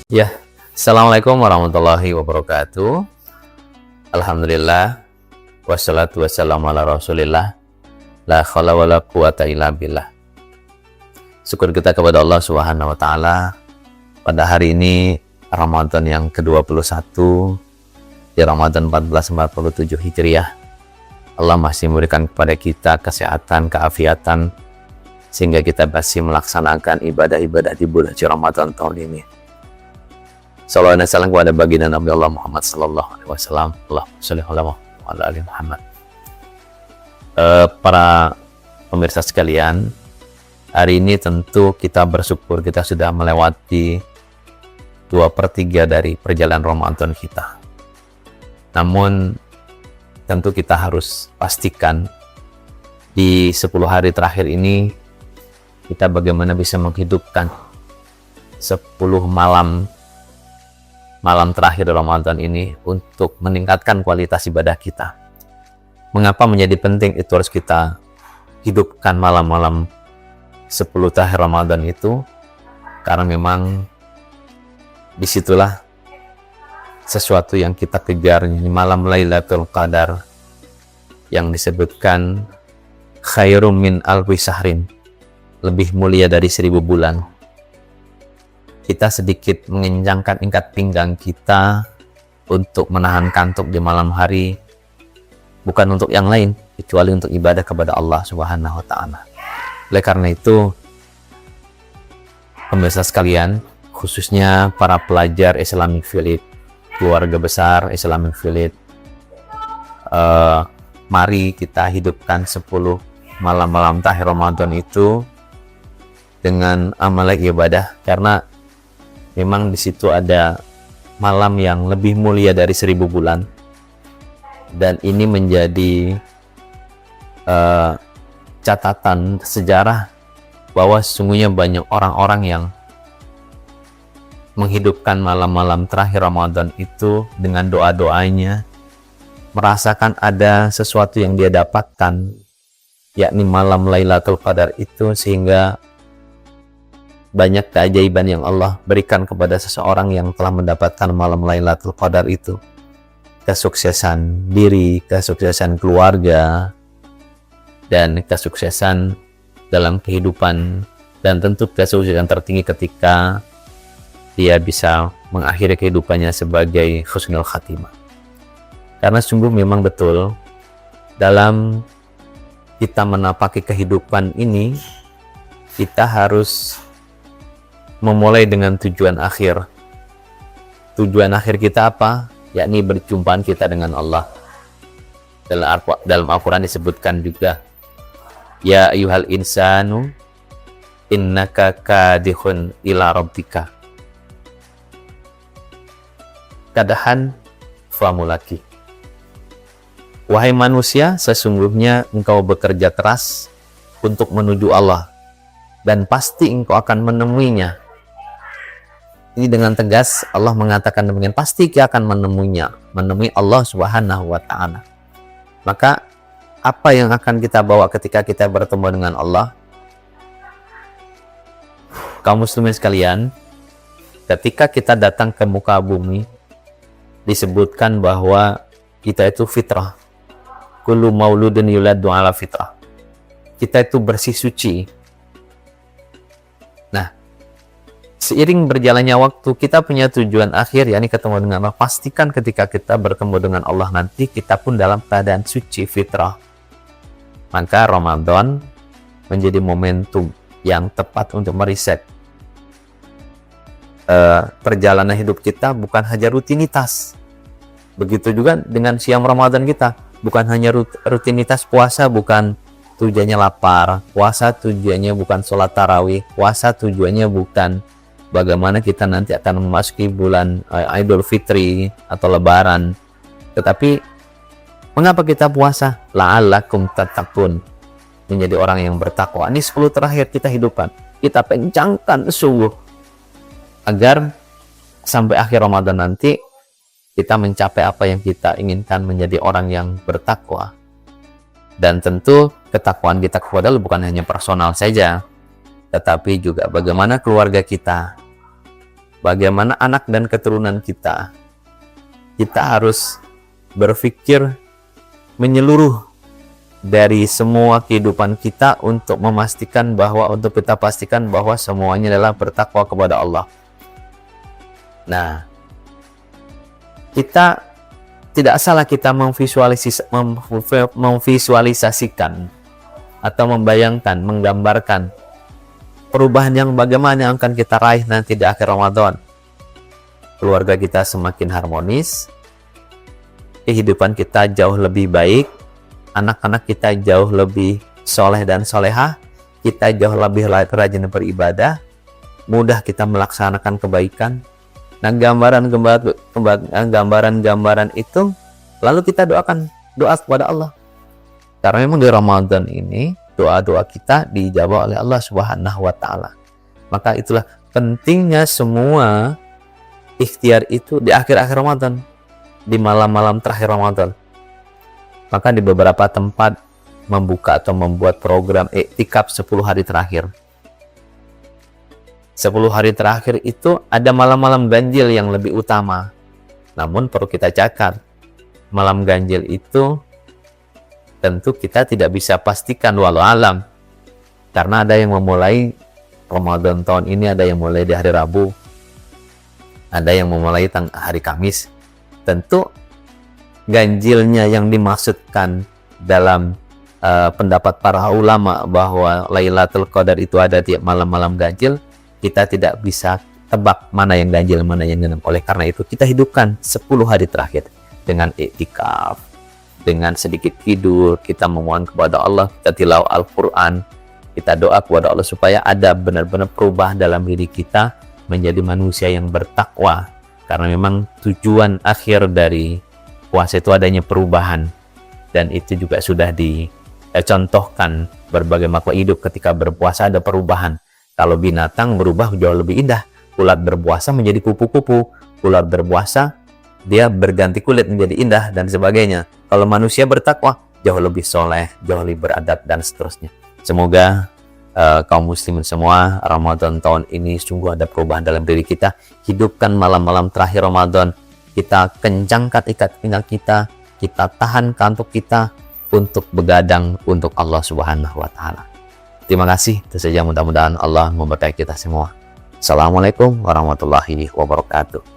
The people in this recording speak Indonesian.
Ya, Assalamualaikum warahmatullahi wabarakatuh. Alhamdulillah, wassalatu wassalamu ala rasulillah, la khala wa la quwata illa billah. Syukur kita kepada Allah Subhanahu wa Ta'ala pada hari ini Ramadan yang ke-21 di Ramadan 1447 Hijriah. Allah masih memberikan kepada kita kesehatan, keafiatan, sehingga kita masih melaksanakan ibadah-ibadah di bulan Ramadan tahun ini. Sallallahu alaihi wasallam kepada baginda Nabi Allah Muhammad sallallahu alaihi wasallam. Allahumma shalli ala ali Muhammad. Para pemirsa sekalian, hari ini tentu kita bersyukur kita sudah melewati 2/3 dari perjalanan Ramadan kita. Namun tentu kita harus pastikan di 10 hari terakhir ini kita bagaimana bisa menghidupkan 10 malam terakhir Ramadan ini untuk meningkatkan kualitas ibadah kita. Mengapa menjadi penting itu harus kita hidupkan malam-malam 10 terakhir Ramadan itu? Karena memang disitulah sesuatu yang kita kejar, ini malam Lailatul Qadar yang disebutkan khairum min alfi syahrin, lebih mulia dari 1000 bulan. Kita sedikit mengencangkan ikat pinggang kita untuk menahan kantuk di malam hari, bukan untuk yang lain kecuali untuk ibadah kepada Allah Subhanahu wa Ta'ala. Oleh karena itu, pemirsa sekalian, khususnya para pelajar Islamic Village, keluarga besar Islamic Village, mari kita hidupkan 10 malam-malam terakhir Ramadan itu dengan amal ibadah, karena memang di situ ada malam yang lebih mulia dari 1000 bulan, dan ini menjadi catatan sejarah bahwa sesungguhnya banyak orang-orang yang menghidupkan malam-malam terakhir Ramadan itu dengan doa-doanya, merasakan ada sesuatu yang dia dapatkan, yakni malam Lailatul Qadar itu, sehingga banyak keajaiban yang Allah berikan kepada seseorang yang telah mendapatkan malam Lailatul Qadar itu. Kesuksesan diri, kesuksesan keluarga, dan kesuksesan dalam kehidupan, dan tentu kesuksesan tertinggi ketika dia bisa mengakhiri kehidupannya sebagai husnul khatimah. Karena sungguh memang betul dalam kita menapaki kehidupan ini, kita harus memulai dengan tujuan akhir. Tujuan akhir kita apa? Yakni berjumpaan kita dengan Allah. Dalam Al-Quran disebutkan juga, ya ayyuhal insanu innaka kadihun ila rabbika kadahan famulaki. Wahai manusia, sesungguhnya engkau bekerja keras untuk menuju Allah, dan pasti engkau akan menemuinya. Ini dengan tegas Allah mengatakan demikian, pasti kita akan menemui Allah Subhanahu wa Ta'ala. Maka apa yang akan kita bawa ketika kita bertemu dengan Allah? Kaum muslimin sekalian, ketika kita datang ke muka bumi, disebutkan bahwa kita itu fitrah. Kullu mauludin yuladu ala fitrah. Kita itu bersih suci. Nah, seiring berjalannya waktu, kita punya tujuan akhir, yakni ketemu dengan Allah. Pastikan ketika kita bertemu dengan Allah nanti, kita pun dalam keadaan suci fitrah. Maka Ramadan menjadi momentum yang tepat untuk meriset perjalanan hidup kita, bukan hanya rutinitas. Begitu juga dengan siang Ramadan kita, bukan hanya rutinitas puasa, bukan tujuannya lapar, puasa tujuannya bukan sholat tarawih, puasa tujuannya bukan bagaimana kita nanti akan memasuki bulan Idul Fitri atau Lebaran. Tetapi mengapa kita puasa? La'allakum tattaqun, menjadi orang yang bertakwa. Ini 10 terakhir kita hidupkan, kita kencangkan sungguh agar sampai akhir Ramadan nanti kita mencapai apa yang kita inginkan, menjadi orang yang bertakwa. Dan tentu ketakwaan kita kepada Allah bukan hanya personal saja, tetapi juga bagaimana keluarga kita, bagaimana anak dan keturunan kita. Kita harus berpikir menyeluruh dari semua kehidupan kita untuk kita pastikan bahwa semuanya adalah bertakwa kepada Allah. Nah, kita tidak salah kita memvisualisasikan atau membayangkan, menggambarkan perubahan yang bagaimana yang akan kita raih nanti di akhir Ramadan. Keluarga kita semakin harmonis, kehidupan kita jauh lebih baik, anak-anak kita jauh lebih soleh dan solehah, kita jauh lebih rajin beribadah, mudah kita melaksanakan kebaikan. Nah, gambaran itu lalu kita doa kepada Allah. Karena memang di Ramadan ini doa-doa kita dijawab oleh Allah Subhanahu wa taala. Maka itulah pentingnya semua ikhtiar itu di akhir-akhir Ramadan, di malam-malam terakhir Ramadan. Maka di beberapa tempat membuka atau membuat program iktikaf 10 hari terakhir. 10 hari terakhir itu ada malam-malam ganjil yang lebih utama. Namun perlu kita catat, malam ganjil itu tentu kita tidak bisa pastikan walau alam. Karena ada yang memulai Ramadan tahun ini, ada yang mulai di hari Rabu, ada yang memulai hari Kamis. Tentu ganjilnya yang dimaksudkan dalam pendapat para ulama bahwa Lailatul Qadar itu ada tiap malam-malam ganjil, kita tidak bisa tebak mana yang ganjil, mana yang genap. Oleh karena itu kita hidupkan 10 hari terakhir dengan iktikaf, dengan sedikit tidur, kita memohon kepada Allah, kita tilawah Al-Quran, kita doa kepada Allah supaya ada benar-benar perubahan dalam diri kita menjadi manusia yang bertakwa. Karena memang tujuan akhir dari puasa itu adanya perubahan, dan itu juga sudah dicontohkan berbagai makhluk hidup. Ketika berpuasa ada perubahan. Kalau binatang berubah jauh lebih indah. Ulat berpuasa menjadi kupu-kupu, ular berpuasa dia berganti kulit menjadi indah, dan sebagainya. Kalau manusia bertakwa jauh lebih soleh, jauh lebih beradab, dan seterusnya. Semoga kaum muslimin semua, Ramadan tahun ini sungguh ada perubahan dalam diri kita. Hidupkan malam-malam terakhir Ramadan, kita kencangkan ikat pinggang kita tahan kantuk kita untuk begadang untuk Allah Subhanahu wa taala. Terima kasih. Itu saja, mudah-mudahan Allah memberkahi kita semua. Assalamualaikum warahmatullahi wabarakatuh.